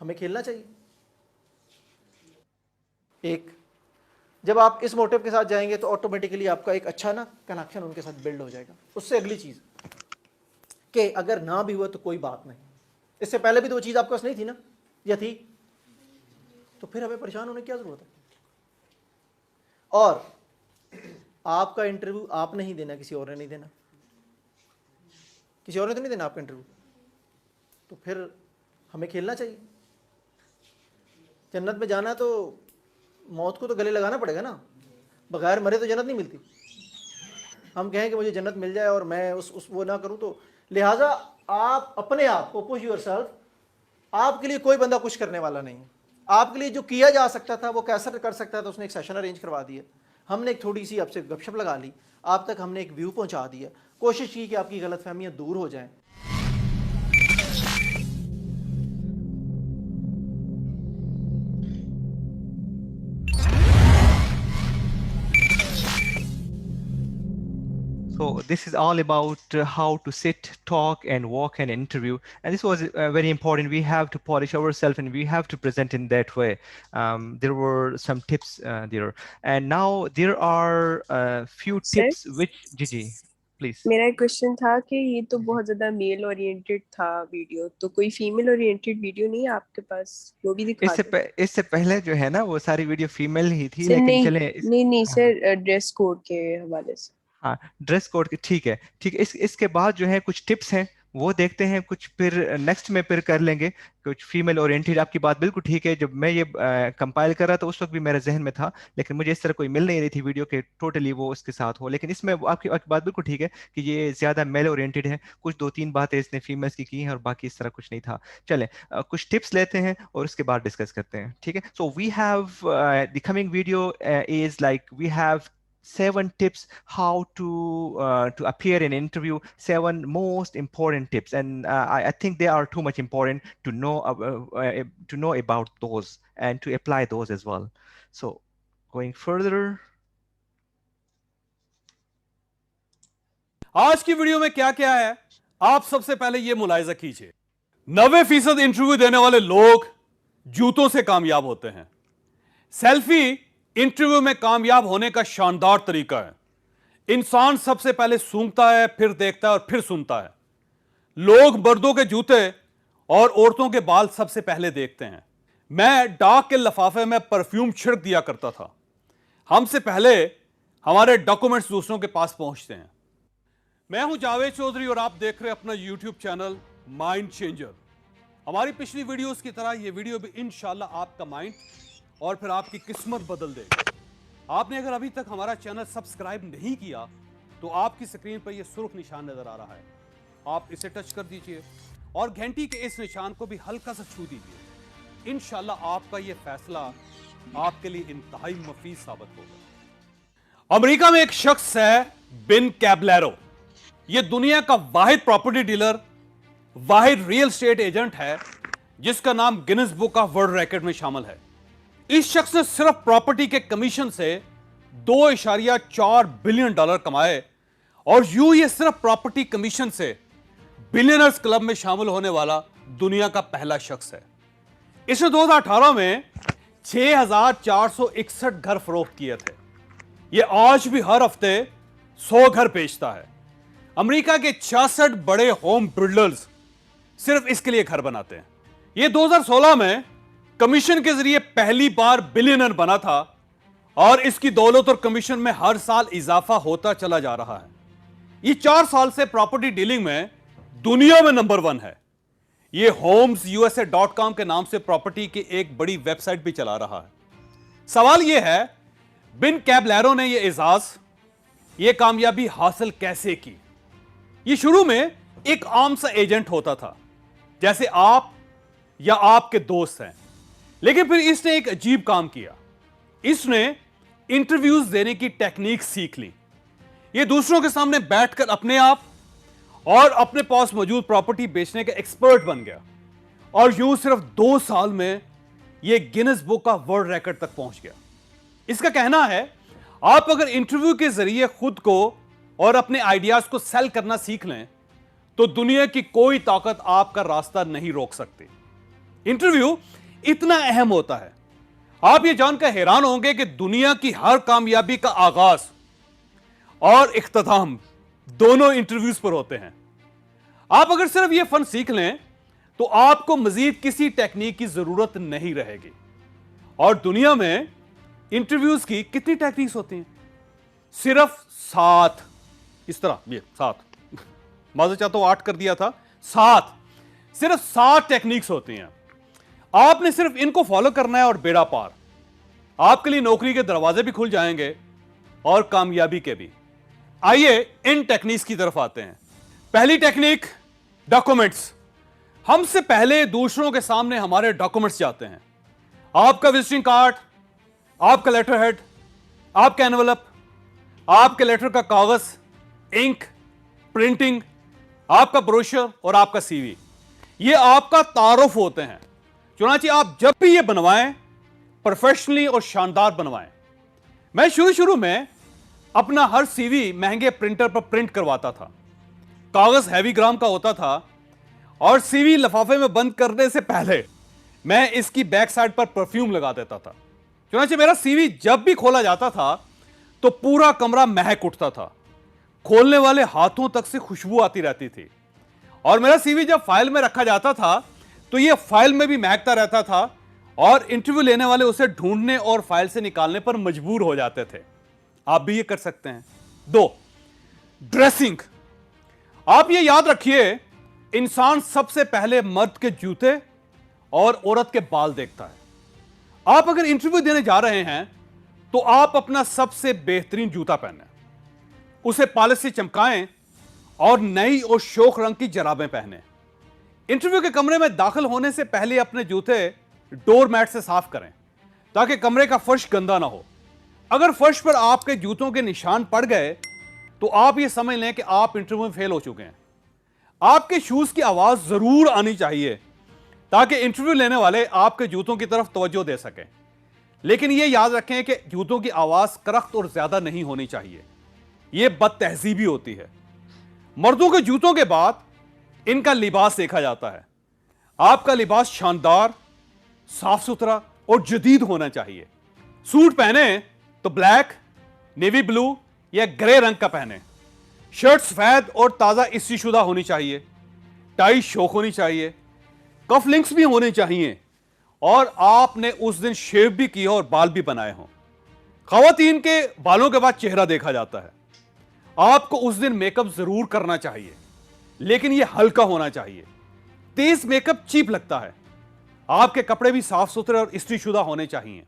हमें खेलना चाहिए। एक जब आप इस मोटिव के साथ जाएंगे तो ऑटोमेटिकली आपका एक अच्छा ना कनेक्शन उनके साथ बिल्ड हो जाएगा। उससे अगली चीज़ कि अगर ना भी हुआ तो कोई बात नहीं, इससे पहले भी तो वो चीज़ आपके पास नहीं थी ना, या थी, तो फिर हमें परेशान होने की क्या ज़रूरत है। और आपका इंटरव्यू आपने ही देना, किसी और ने नहीं देना। किसी और ने तो नहीं देना आपका इंटरव्यू, तो फिर हमें खेलना चाहिए। जन्नत में जाना तो मौत को तो गले लगाना पड़ेगा ना, बगैर मरे तो जन्नत नहीं मिलती। हम कहें कि मुझे जन्नत मिल जाए और मैं उस वो ना करूं, तो लिहाजा आप अपने आप को पुश योरसेल्फ। आपके लिए कोई बंदा कुछ करने वाला नहीं। आपके लिए जो किया जा सकता था वो कैसे कर सकता था, उसने एक सेशन अरेंज करवा दिया, हमने एक थोड़ी सी आपसे गपशप लगा ली, आप तक हमने एक व्यू पहुंचा दिया, कोशिश की कि आपकी गलतफहमियां दूर हो जाएं। So this is all about how to sit, talk, and walk an interview. And this was very important. We have to polish ourselves and we have to present in that way. There were some tips there. And now there are a few tips which, Gigi, please. मेरा एक question था कि ये तो बहुत ज्यादा mail oriented था video, तो कोई फीमेल ओरिएंटेड वीडियो नहीं है आपके पास? वो भी दिखा दो। इससे पहले जो है ना वो सारी वीडियो फीमेल ही थी, लेकिन नहीं, चले नहीं सर, ड्रेस कोड के हवाले से। हाँ, ड्रेस कोड की ठीक है। इसके बाद जो है कुछ टिप्स हैं वो देखते हैं, कुछ फिर नेक्स्ट में फिर कर लेंगे। कुछ फीमेल ओरिएंटेड, आपकी बात बिल्कुल ठीक है। जब मैं ये कंपाइल कर रहा था उस वक्त भी मेरे जहन में था, लेकिन मुझे इस तरह कोई मिल नहीं रही थी वीडियो के टोटली वो उसके साथ हो। लेकिन इसमें आपकी बात बिल्कुल ठीक है कि ये ज्यादा मेल ओरिएंटेड है। कुछ 2-3 बातें इसने फीमेल्स की हैं और बाकी इस तरह कुछ नहीं था। चलें कुछ टिप्स लेते हैं और उसके बाद डिस्कस करते हैं, ठीक है। So we have the coming video is like we have 7 tips how to appear in an interview. 7 most important tips, and I think they are too much important to know about those and to apply those as well. So going further, आज की video में क्या क्या है, आप सबसे पहले ये मुलाहिजा कीजिए। 90% इंटरव्यू देने वाले लोग जूतों से कामयाब होते हैं। सेल्फी इंटरव्यू में कामयाब होने का शानदार तरीका है। इंसान सबसे पहले सूंघता है, फिर देखता है और फिर सुनता है। लोग मर्दों के जूते और औरतों के बाल सबसे पहले देखते हैं। मैं डाक के लिफाफे में परफ्यूम छिड़क दिया करता था। हमसे पहले हमारे डॉक्यूमेंट्स दूसरों के पास पहुंचते हैं। मैं हूं जावेद चौधरी और आप देख रहे हैं अपना यूट्यूब चैनल माइंड चेंजर। हमारी पिछली वीडियोस की तरह ये वीडियो भी इंशाल्लाह आपका माइंड और फिर आपकी किस्मत बदल देगी। आपने अगर अभी तक हमारा चैनल सब्सक्राइब नहीं किया तो आपकी स्क्रीन पर यह सुर्ख निशान नजर आ रहा है, आप इसे टच कर दीजिए और घंटी के इस निशान को भी हल्का सा छू दीजिए। इंशाल्लाह आपका यह फैसला आपके लिए इंतहाई मुफीद साबित होगा। अमेरिका में एक शख्स है बिन कैबलेरो। यह दुनिया का वाहिद प्रॉपर्टी डीलर, वाहिद रियल एस्टेट एजेंट है जिसका नाम Guinness book of world record में शामिल है। इस शख्स ने सिर्फ प्रॉपर्टी के कमीशन से 2.4 बिलियन डॉलर कमाए और यूं ये सिर्फ प्रॉपर्टी कमीशन से बिलियनर्स क्लब में शामिल होने वाला दुनिया का पहला शख्स है। इसने 2018 में 6,461 घर फरोख्त किए थे। यह आज भी हर हफ्ते 100 घर बेचता है। अमेरिका के 66 बड़े होम बिल्डर्स सिर्फ इसके लिए घर बनाते हैं। यह 2016 में कमीशन के जरिए पहली बार बिलियनर बना था और इसकी दौलत और कमीशन में हर साल इजाफा होता चला जा रहा है। ये 4 साल से प्रॉपर्टी डीलिंग में दुनिया में नंबर 1 है। ये homesusa.com के नाम से प्रॉपर्टी की एक बड़ी वेबसाइट भी चला रहा है। सवाल यह है, बिन कैबलेरो ने यह एजाज, यह कामयाबी हासिल कैसे की? ये शुरू में एक आम सा एजेंट होता था, जैसे आप या आपके दोस्त हैं। लेकिन फिर इसने एक अजीब काम किया। इसने इंटरव्यूज देने की टेक्निक सीख ली। यह दूसरों के सामने बैठकर अपने आप और अपने पास मौजूद प्रॉपर्टी बेचने का एक्सपर्ट बन गया और यूं सिर्फ 2 साल में यह Guinness book of world record तक पहुंच गया। इसका कहना है, आप अगर इंटरव्यू के जरिए खुद को और अपने आइडियाज को सेल करना सीख लें तो दुनिया की कोई ताकत आपका रास्ता नहीं रोक सकती। इंटरव्यू इतना अहम होता है। आप यह जानकर हैरान होंगे कि दुनिया की हर कामयाबी का आगाज और इख्तिताम दोनों इंटरव्यूज पर होते हैं। आप अगर सिर्फ यह फन सीख लें तो आपको मजीद किसी टेक्निक की जरूरत नहीं रहेगी। और दुनिया में इंटरव्यूज की कितनी टेक्निक्स होती हैं? सिर्फ 7। इस तरह ये 7, माज़ चाहता हूं 8 कर दिया था, 7, सिर्फ 7 टेक्निक्स होती हैं। आपने सिर्फ इनको फॉलो करना है और बेड़ा पार। आपके लिए नौकरी के दरवाजे भी खुल जाएंगे और कामयाबी के भी। आइए इन टेक्निक्स की तरफ आते हैं। पहली टेक्निक, डॉक्यूमेंट्स। हमसे पहले दूसरों के सामने हमारे डॉक्यूमेंट्स जाते हैं। आपका विजिटिंग कार्ड, आपका लेटर हेड, आपका एनवलप, आपके लेटर का कागज, इंक, प्रिंटिंग, आपका ब्रोशर और आपका सीवी, ये आपका तारुफ होते हैं। चुनांचे आप जब भी ये बनवाएं, प्रोफेशनली और शानदार बनवाएं। मैं शुरू में अपना हर सीवी महंगे प्रिंटर पर प्रिंट करवाता था। कागज हैवी ग्राम का होता था और सीवी लिफाफे में बंद करने से पहले मैं इसकी बैक साइड पर परफ्यूम लगा देता था। चुनांचे मेरा सीवी जब भी खोला जाता था तो पूरा कमरा महक उठता था। खोलने वाले हाथों तक से खुशबू आती रहती थी। और मेरा सीवी जब फाइल में रखा जाता था तो यह फाइल में भी महकता रहता था और इंटरव्यू लेने वाले उसे ढूंढने और फाइल से निकालने पर मजबूर हो जाते थे। आप भी ये कर सकते हैं। 2, ड्रेसिंग। आप ये याद रखिए, इंसान सबसे पहले मर्द के जूते और औरत के बाल देखता है। आप अगर इंटरव्यू देने जा रहे हैं तो आप अपना सबसे बेहतरीन जूता पहनें, उसे पॉलिश से चमकाएं और नई और शोख रंग की जराबें पहनें। इंटरव्यू के कमरे में दाखिल होने से पहले अपने जूते डोर मैट से साफ करें ताकि कमरे का फर्श गंदा ना हो। अगर फर्श पर आपके जूतों के निशान पड़ गए तो आप यह समझ लें कि आप इंटरव्यू में फेल हो चुके हैं। आपके शूज की आवाज जरूर आनी चाहिए ताकि इंटरव्यू लेने वाले आपके जूतों की तरफ तवज्जो दे सकें। लेकिन यह याद रखें कि जूतों की आवाज करख्त और ज्यादा नहीं होनी चाहिए, यह बदतहजीबी होती है। मर्दों के जूतों के बाद इनका लिबास देखा जाता है। आपका लिबास शानदार, साफ सुथरा और जदीद होना चाहिए। सूट पहने तो ब्लैक, नेवी ब्लू या ग्रे रंग का पहने। शर्ट सफेद और ताजा इस्त्रीशुदा होनी चाहिए। टाई शौक होनी चाहिए। कफ लिंक्स भी होने चाहिए और आपने उस दिन शेव भी किया और बाल भी बनाए हों। खवातीन के बालों के बाद चेहरा देखा जाता है। आपको उस दिन मेकअप जरूर करना चाहिए, लेकिन यह हल्का होना चाहिए। तेज मेकअप चीप लगता है। आपके कपड़े भी साफ सुथरे और इस्त्रीशुदा होने चाहिए।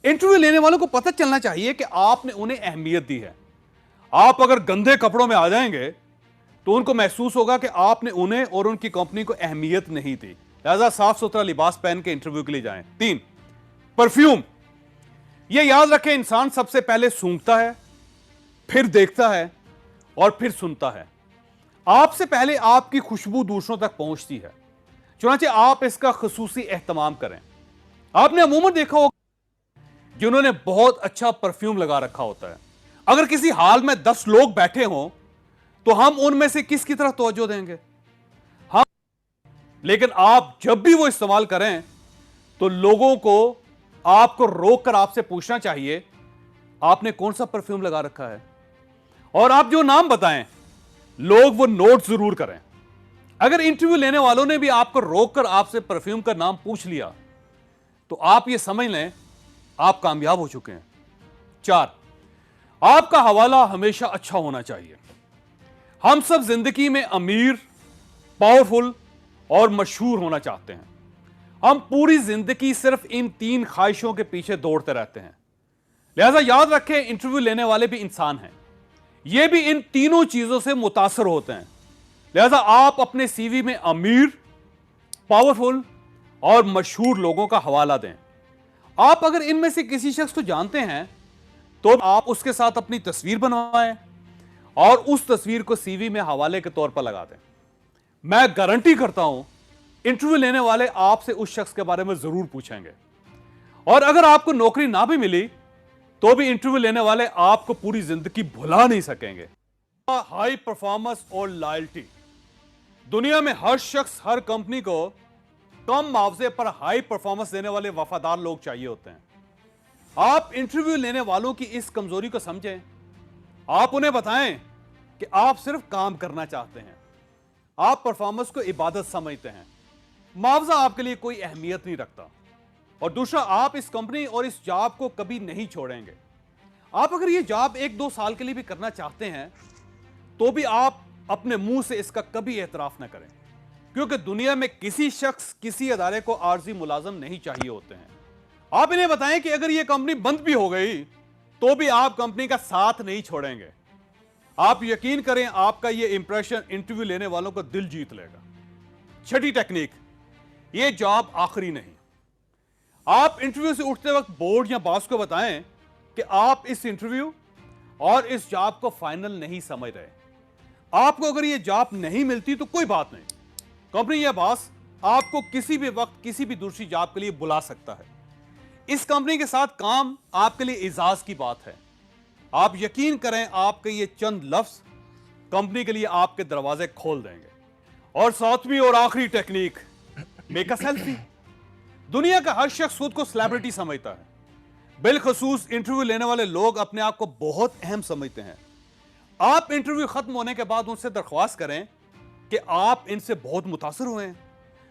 इंटरव्यू लेने वालों को पता चलना चाहिए कि आपने उन्हें अहमियत दी है। आप अगर गंदे कपड़ों में आ जाएंगे तो उनको महसूस होगा कि आपने उन्हें और उनकी कंपनी को अहमियत नहीं दी। लिहाजा साफ सुथरा लिबास पहन के इंटरव्यू के लिए जाएं। 3, परफ्यूम। यह याद रखें, इंसान सबसे पहले सूंघता है, फिर देखता है और फिर सुनता है। आपसे पहले आपकी खुशबू दूसरों तक पहुंचती है, चुनांचे आप इसका खुसूसी एहतमाम करें। आपने अमूमन देखा होगा जिन्होंने बहुत अच्छा परफ्यूम लगा रखा होता है, अगर किसी हाल में 10 लोग बैठे हों तो हम उनमें से किसकी तरफ तवज्जो देंगे? हम। लेकिन आप जब भी वो इस्तेमाल करें तो लोगों को आपको रोककर आपसे पूछना चाहिए आपने कौन सा परफ्यूम लगा रखा है, और आप जो नाम बताएं लोग वो नोट जरूर करें। अगर इंटरव्यू लेने वालों ने भी आपको रोककर आपसे परफ्यूम का नाम पूछ लिया तो आप ये समझ लें आप कामयाब हो चुके हैं। 4, आपका हवाला हमेशा अच्छा होना चाहिए। हम सब जिंदगी में अमीर, पावरफुल और मशहूर होना चाहते हैं। हम पूरी जिंदगी सिर्फ इन 3 ख्वाहिशों के पीछे दौड़ते रहते हैं। लिहाजा याद रखें, इंटरव्यू लेने वाले भी इंसान हैं, ये भी इन तीनों चीजों से मुतासर होते हैं। लिहाजा आप अपने सीवी में अमीर, पावरफुल और मशहूर लोगों का हवाला दें। आप अगर इनमें से किसी शख्स को जानते हैं तो आप उसके साथ अपनी तस्वीर बनवाएं और उस तस्वीर को सीवी में हवाले के तौर पर लगा दें। मैं गारंटी करता हूं इंटरव्यू लेने वाले आपसे उस शख्स के बारे में जरूर पूछेंगे, और अगर आपको नौकरी ना भी मिली तो भी इंटरव्यू लेने वाले आपको पूरी जिंदगी भुला नहीं सकेंगे। हाई परफॉर्मेंस और लॉयल्टी। दुनिया में हर शख्स, हर कंपनी को कम मुआवजे पर हाई परफॉर्मेंस देने वाले वफादार लोग चाहिए होते हैं। आप इंटरव्यू लेने वालों की इस कमजोरी को समझें। आप उन्हें बताएं कि आप सिर्फ काम करना चाहते हैं, आप परफॉर्मेंस को इबादत समझते हैं, मुआवजा आपके लिए कोई अहमियत नहीं रखता। और दूसरा, आप इस कंपनी और इस जॉब को कभी नहीं छोड़ेंगे। आप अगर ये जॉब 1-2 साल के लिए भी करना चाहते हैं तो भी आप अपने मुंह से इसका कभी एतराफ ना करें, क्योंकि दुनिया में किसी शख्स, किसी अदारे को आर्जी मुलाजम नहीं चाहिए होते हैं। आप इन्हें बताएं कि अगर यह कंपनी बंद भी हो गई तो भी आप कंपनी का साथ नहीं छोड़ेंगे। आप यकीन करें, आपका यह इंप्रेशन इंटरव्यू लेने वालों को दिल जीत लेगा। 6ठी टेक्निक, यह जॉब आखिरी नहीं। आप इंटरव्यू से उठते वक्त बोर्ड या बॉस को बताएं कि आप इस इंटरव्यू और इस जॉब को फाइनल नहीं समझ रहे। आपको अगर यह जॉब नहीं मिलती तो कोई बात नहीं, कंपनी या बॉस आपको किसी भी वक्त किसी भी दूसरी जॉब के लिए बुला सकता है। इस कंपनी के साथ काम आपके लिए इजाज की बात है। आप यकीन करें, आपके ये चंद लफ्ज कंपनी के लिए आपके दरवाजे खोल देंगे। और 7वीं और आखिरी टेक्निक, मेक अ सेल्फी। दुनिया का हर शख्स खुद को सेलिब्रिटी समझता है, बिलखसूस इंटरव्यू लेने वाले लोग अपने आप को बहुत अहम समझते हैं। आप इंटरव्यू खत्म होने के बाद उनसे दरख्वास्त करें कि आप इनसे बहुत मुतासर हुए हैं,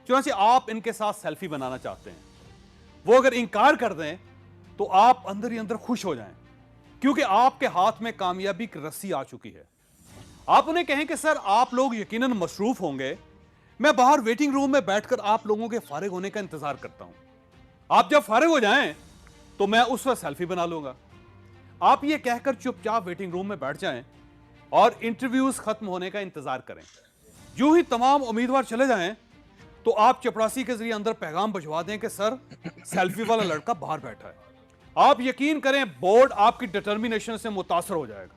चुनांचे आप इनके साथ सेल्फी बनाना चाहते हैं। वो अगर इनकार कर दें तो आप अंदर ही अंदर खुश हो जाएं, क्योंकि आपके हाथ में कामयाबी की रस्सी आ चुकी है। आप उन्हें कहें कि सर, आप लोग यकीनन मसरूफ होंगे, मैं बाहर वेटिंग रूम में बैठकर आप लोगों के फारिग होने का इंतजार करता हूं। आप जब फारिग हो जाएं तो मैं उस वक्त सेल्फी बना लूंगा। आप ये कहकर चुपचाप वेटिंग रूम में बैठ जाएं और इंटरव्यूज खत्म होने का इंतजार करें। जो ही तमाम उम्मीदवार चले जाएं तो आप चपरासी के जरिए अंदर पैगाम भिजवा दें कि सर, सेल्फी वाला लड़का बाहर बैठा है। आप यकीन करें, बोर्ड आपकी डिटर्मिनेशन से मुतासर हो जाएगा।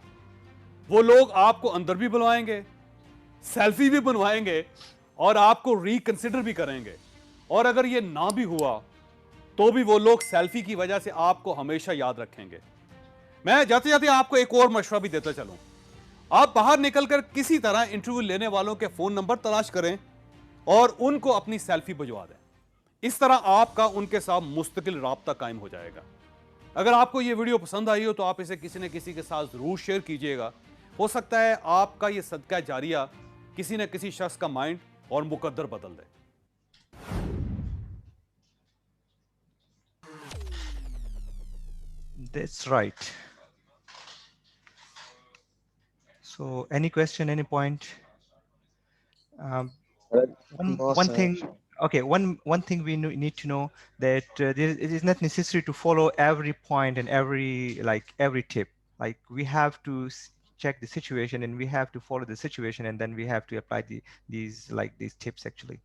वो लोग आपको अंदर भी बुलवाएंगे, सेल्फी भी बनवाएंगे और आपको रिकंसिडर भी करेंगे। और अगर ये ना भी हुआ तो भी वो लोग सेल्फी की वजह से आपको हमेशा याद रखेंगे। मैं जाते जाते आपको एक और मशवरा भी देता चलूं। आप बाहर निकलकर किसी तरह इंटरव्यू लेने वालों के फोन नंबर तलाश करें और उनको अपनी सेल्फी भिजवा दें। इस तरह आपका उनके साथ मुस्तकिल राब्ता कायम हो जाएगा। अगर आपको यह वीडियो पसंद आई हो तो आप इसे किसी न किसी के साथ जरूर शेयर कीजिएगा। हो सकता है आपका यह सदका जारिया किसी न किसी शख्स का माइंड और मुकद्दर बदल दे। That's right. So, any question, any point? Um, one thing. Okay, one thing we need to know that it is not necessary to follow every point and every tip. Like we have to check the situation, and we have to follow the situation, and then we have to apply these tips actually.